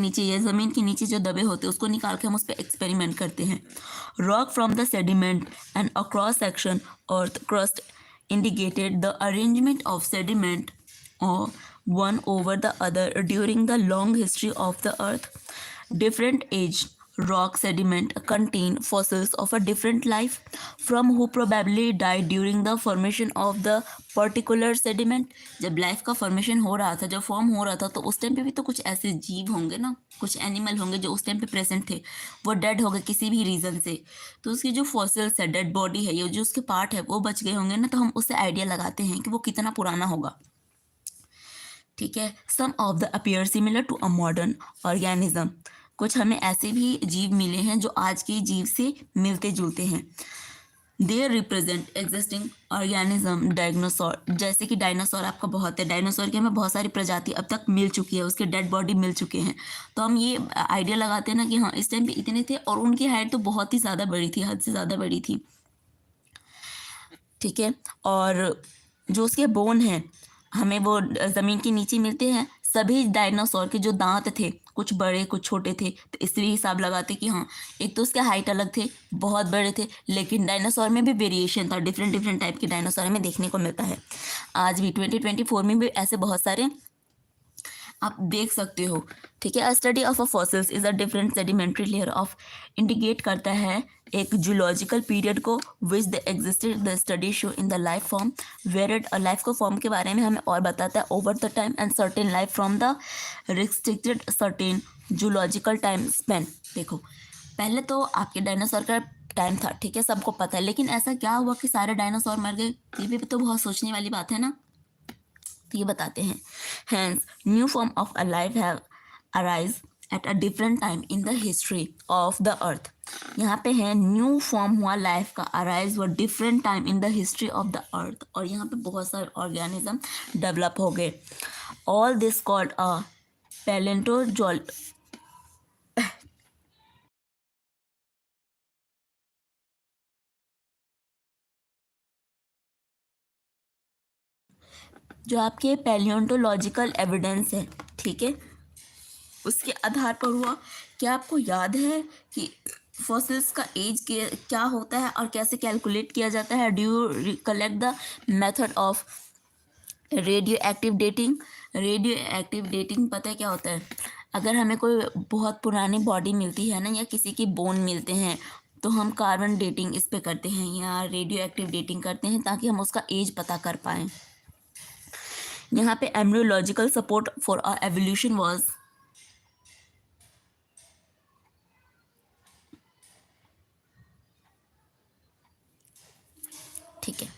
नीचे या ज़मीन के नीचे जो दबे होते हैं उसको निकाल के हम उस पर एक्सपेरिमेंट करते हैं। Rock from the sediment and a cross section earth crust indicated the arrangement of sediment और one over the other during the long history of the earth. Different age rock sediment contain fossils of a different life from who probably died during the formation of the particular sediment. जब life का formation हो रहा था, जब form हो रहा था, तो उस टाइम पे भी तो कुछ ऐसे जीव होंगे ना, कुछ एनिमल होंगे जो उस टाइम पे प्रेजेंट थे, वो डेड हो गए किसी भी रीज़न से, तो उसकी जो फॉसिल्स है, डेड बॉडी है, ये जो उसके पार्ट है वो बच गए होंगे ना, तो हम उससे आइडिया लगाते हैं कि वो कितना पुराना होगा। ठीक है। Some of the appear similar to a modern organism, कुछ हमें ऐसे भी जीव मिले हैं जो आज के जीव से मिलते जुलते हैं। They represent existing organism dinosaur, जैसे कि डायनासोर आपका बहुत है, डायनासोर की हमें बहुत सारी प्रजाति अब तक मिल चुकी है, उसके डेड बॉडी मिल चुके हैं, तो हम ये आइडिया लगाते हैं ना कि हाँ इस टाइम पे इतने थे और उनकी हाइट तो बहुत ही ज़्यादा बड़ी थी, हद से ज़्यादा बड़ी थी। ठीक है। और जो उसके बोन हैं हमें वो ज़मीन के नीचे मिलते हैं। सभी डायनासोर के जो दांत थे, कुछ बड़े कुछ छोटे थे, तो इससे भी हिसाब लगाते कि हाँ एक तो उसके हाइट अलग थे, बहुत बड़े थे, लेकिन डायनासोर में भी वेरिएशन था, डिफरेंट डिफरेंट टाइप के डायनासोर हमें देखने को मिलता है। आज भी 2024 में भी ऐसे बहुत सारे आप देख सकते हो। ठीक है। Study of a fossils is a different sedimentary layer of indicate करता है एक जूलॉजिकल पीरियड को which the existed the study show in the life form varied life को फॉर्म के बारे में हमें और बताता है over the time and certain life from the restricted certain zoological time Spain. देखो पहले तो आपके डायनासोर का टाइम था, ठीक है, सबको पता है, लेकिन ऐसा क्या हुआ कि सारे डायनासोर मर गए? ये भी तो बहुत सोचने वाली बात है ना। तो ये बताते हैं hence new form of a life have arise at a different time in the history of the earth. यहाँ पे है न्यू फॉर्म हुआ लाइफ का, अराइज हुआ different time in the history of the earth, और यहाँ पे बहुत सारे ऑर्गेनिज्म डेवलप हो गए। ऑल दिस कॉल्ड अ पैलेंटोजोल जो आपके पैलियोंटोलॉजिकल एविडेंस है, ठीक है, उसके आधार पर हुआ। क्या आपको याद है कि फॉसिल्स का एज क्या होता है और कैसे कैलकुलेट किया जाता है? Do you collect the method of radio active dating? Radio active dating पता है क्या होता है? अगर हमें कोई बहुत पुरानी बॉडी मिलती है ना, या किसी की बोन मिलते हैं, तो हम कार्बन डेटिंग इस पे करते हैं या रेडियो एक्टिव डेटिंग करते हैं ताकि हम उसका एज पता कर पाएँ। यहाँ पे embryological support for a evolution was, ठीक है।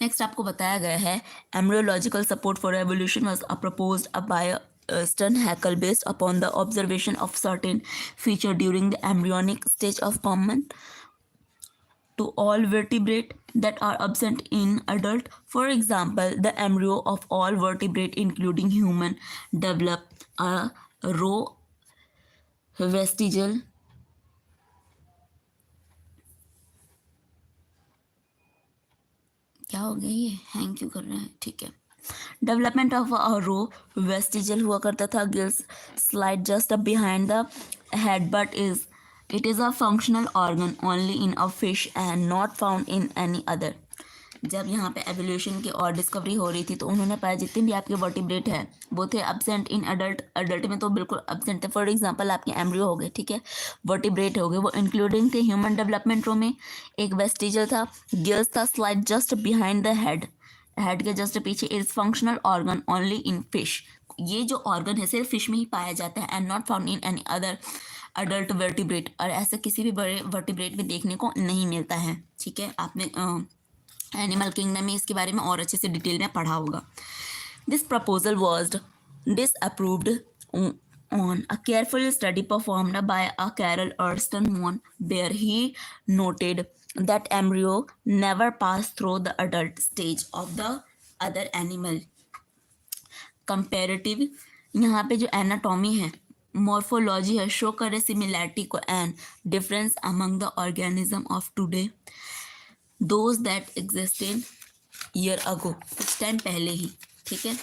नेक्स्ट आपको बताया गया है embryological support for evolution was proposed by Stern Haeckel based upon the observation of certain feature during the embryonic stage of common to all vertebrate that are absent in adult. For example, the embryo of all vertebrate including human develop a row vestigial क्या हो गया, ये hang क्यों कर रहा है? ठीक है। Development of a row vestigial हुआ करता था, gills slide just up behind the head but it is a functional organ only in a fish and not found in any other. जब यहाँ पे एवोल्यूशन की और डिस्कवरी हो रही थी तो उन्होंने पाया जितने भी आपके वर्टिब्रेट हैं वो थे एब्सेंट इन अडल्ट, अडल्ट में तो बिल्कुल एब्सेंट थे। फॉर एग्जांपल आपके एम्ब्रियो हो गए, ठीक है, वर्टिब्रेट हो गए, वो इंक्लूडिंग थे ह्यूमन डेवलपमेंट रो में। एक वेस्टिजल था, गिल्स था, slide just behind the head, head के जस्ट पीछे, is functional organ only in fish. ये जो ऑर्गन है सिर्फ फिश में ही पाया जाता है and not found in any other adult vertebrate, और ऐसा किसी भी बड़े वर्टिब्रेट में देखने को नहीं मिलता है। ठीक है, आपने एनिमल किंगडम में इसके बारे में और अच्छे से डिटेल में पढ़ा होगा। This proposal was disapproved on a careful study performed by a Carol Erston Moon, where he noted that embryo never passed through the adult stage of the other animal. Comparative, यहाँ पे जो anatomy है, morphology है, show करे similarity को and difference among the organism of today those that existed year ago, कुछ time पहले ही। ठीक है,